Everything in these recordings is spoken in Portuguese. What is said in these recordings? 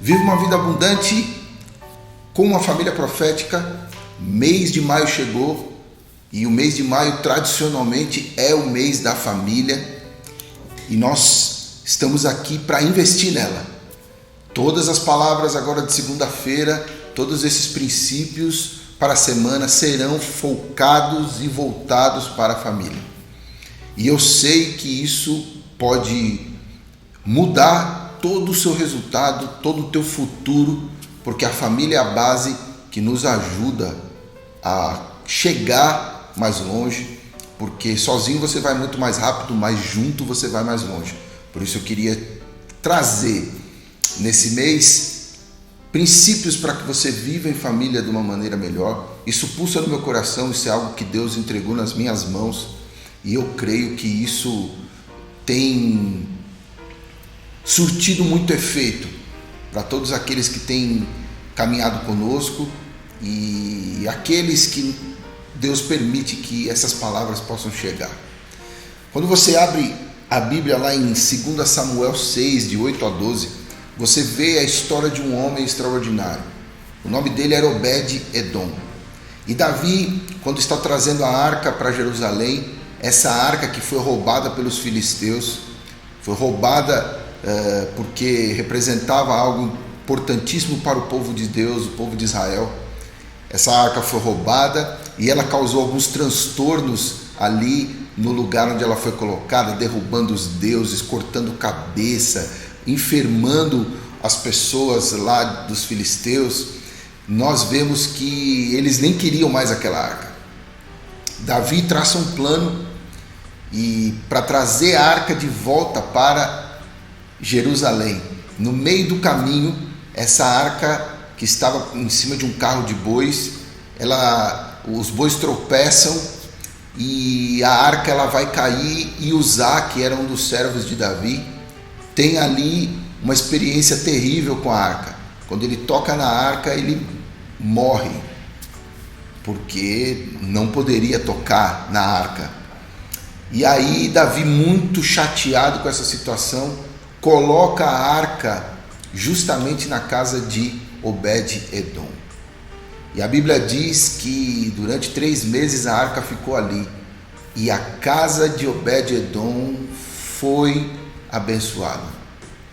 Viva uma vida abundante com uma família profética. Mês de maio chegou e o mês de maio tradicionalmente é o mês da família e nós estamos aqui para investir nela. Todas as palavras agora de segunda-feira, todos esses princípios para a semana serão focados e voltados para a família. E eu sei que isso pode mudar todo o seu resultado, todo o teu futuro, porque a família é a base que nos ajuda a chegar mais longe, porque sozinho você vai muito mais rápido, mas junto você vai mais longe. Por isso eu queria trazer nesse mês princípios para que você viva em família de uma maneira melhor. Isso pulsa no meu coração, isso é algo que Deus entregou nas minhas mãos e eu creio que isso tem surtido muito efeito para todos aqueles que têm caminhado conosco e aqueles que Deus permite que essas palavras possam chegar. Quando você abre a Bíblia lá em 2 Samuel 6, de 8 a 12, você vê a história de um homem extraordinário. O nome dele era Obed-Edom. E Davi, quando está trazendo a arca para Jerusalém, essa arca que foi roubada pelos filisteus, foi roubada porque representava algo importantíssimo para o povo de Deus, o povo de Israel. Essa arca foi roubada e ela causou alguns transtornos ali no lugar onde ela foi colocada, derrubando os deuses, cortando cabeça, enfermando as pessoas lá dos filisteus. Nós vemos que eles nem queriam mais aquela arca. Davi traça um plano e para trazer a arca de volta para Jerusalém. No meio do caminho, essa arca que estava em cima de um carro de bois, os bois tropeçam e a arca ela vai cair, e Uzá, que era um dos servos de Davi, tem ali uma experiência terrível com a arca. Quando ele toca na arca, ele morre, porque não poderia tocar na arca. E aí Davi, muito chateado com essa situação, coloca a arca justamente na casa de Obed-Edom. E a Bíblia diz que durante 3 meses a arca ficou ali e a casa de Obed-Edom foi abençoada.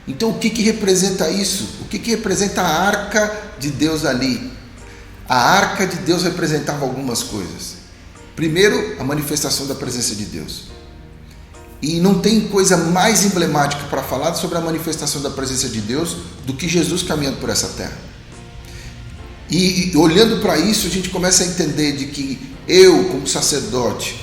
Então o que representa isso? O que representa a arca de Deus ali? A arca de Deus representava algumas coisas. Primeiro, a manifestação da presença de Deus. E não tem coisa mais emblemática para falar sobre a manifestação da presença de Deus do que Jesus caminhando por essa terra. E olhando para isso, a gente começa a entender de que eu, como sacerdote,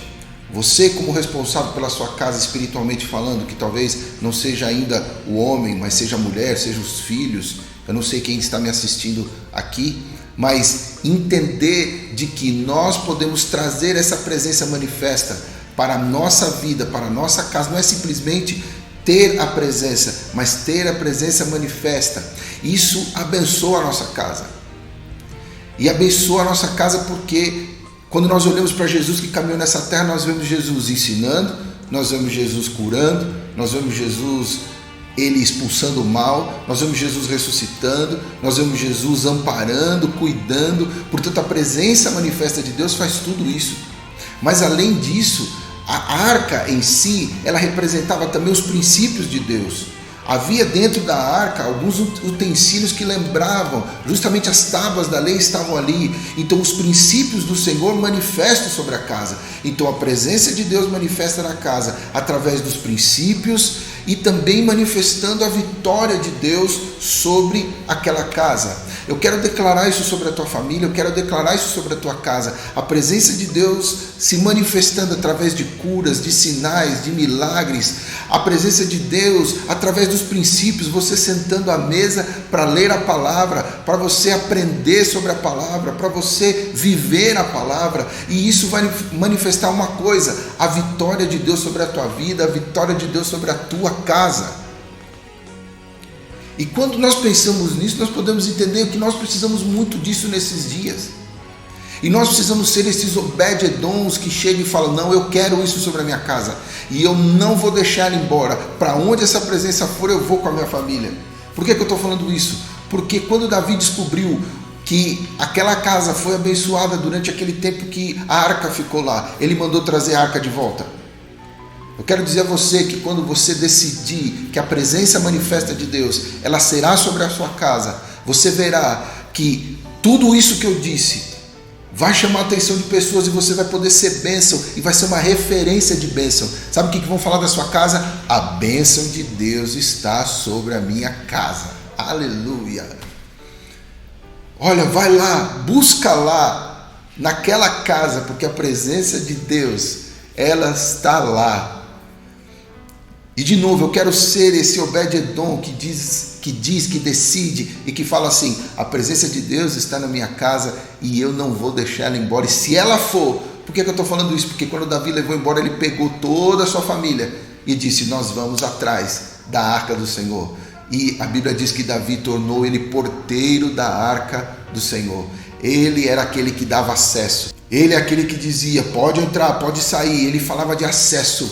você como responsável pela sua casa espiritualmente falando, que talvez não seja ainda o homem, mas seja a mulher, seja os filhos, eu não sei quem está me assistindo aqui, mas entender de que nós podemos trazer essa presença manifesta para a nossa vida, para a nossa casa. Não é simplesmente ter a presença, mas ter a presença manifesta. Isso abençoa a nossa casa. E abençoa a nossa casa porque quando nós olhamos para Jesus que caminhou nessa terra, nós vemos Jesus ensinando, nós vemos Jesus curando, nós vemos Jesus ele expulsando o mal, nós vemos Jesus ressuscitando, nós vemos Jesus amparando, cuidando. Portanto, a presença manifesta de Deus faz tudo isso. Mas além disso, a arca em si, ela representava também os princípios de Deus. Havia dentro da arca alguns utensílios que lembravam, justamente as tábuas da lei estavam ali. Então os princípios do Senhor manifestam sobre a casa. Então a presença de Deus manifesta na casa através dos princípios e também manifestando a vitória de Deus sobre aquela casa. Eu quero declarar isso sobre a tua família, eu quero declarar isso sobre a tua casa. A presença de Deus se manifestando através de curas, de sinais, de milagres. A presença de Deus através dos princípios, você sentando à mesa para ler a palavra, para você aprender sobre a palavra, para você viver a palavra. E isso vai manifestar uma coisa: a vitória de Deus sobre a tua vida, a vitória de Deus sobre a tua casa. E quando nós pensamos nisso, nós podemos entender que nós precisamos muito disso nesses dias. E nós precisamos ser esses Obed-Edoms que chegam e falam: não, eu quero isso sobre a minha casa e eu não vou deixar ele embora. Para onde essa presença for, eu vou com a minha família. Por que eu estou falando isso? Porque quando Davi descobriu que aquela casa foi abençoada durante aquele tempo que a arca ficou lá, ele mandou trazer a arca de volta. Eu quero dizer a você que quando você decidir que a presença manifesta de Deus, ela será sobre a sua casa, você verá que tudo isso que eu disse vai chamar a atenção de pessoas e você vai poder ser bênção e vai ser uma referência de bênção. Sabe o que vão falar da sua casa? A bênção de Deus está sobre a minha casa. Aleluia! Olha, vai lá, busca lá, naquela casa, porque a presença de Deus, ela está lá. E de novo, eu quero ser esse Obed-Edom que decide e que fala assim: a presença de Deus está na minha casa e eu não vou deixar ela embora. E se ela for, por que eu estou falando isso? Porque quando Davi levou embora, ele pegou toda a sua família e disse: nós vamos atrás da arca do Senhor. E a Bíblia diz que Davi tornou ele porteiro da arca do Senhor. Ele era aquele que dava acesso. Ele é aquele que dizia: pode entrar, pode sair. Ele falava de acesso.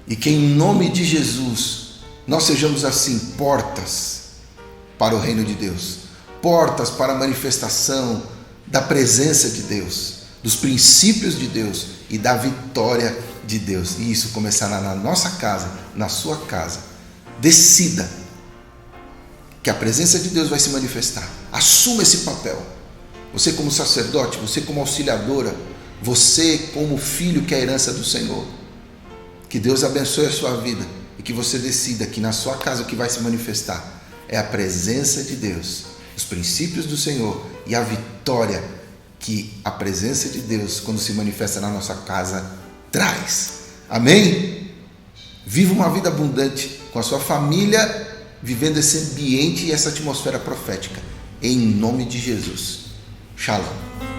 E que em nome de Jesus nós sejamos assim, portas para o reino de Deus, portas para a manifestação da presença de Deus, dos princípios de Deus e da vitória de Deus. E isso começará na nossa casa, na sua casa. Decida que a presença de Deus vai se manifestar. Assuma esse papel. Você como sacerdote, você como auxiliadora, você como filho que é a herança do Senhor. Que Deus abençoe a sua vida e que você decida que na sua casa o que vai se manifestar é a presença de Deus, os princípios do Senhor e a vitória que a presença de Deus, quando se manifesta na nossa casa, traz. Amém? Viva uma vida abundante com a sua família, vivendo esse ambiente e essa atmosfera profética. Em nome de Jesus. Shalom.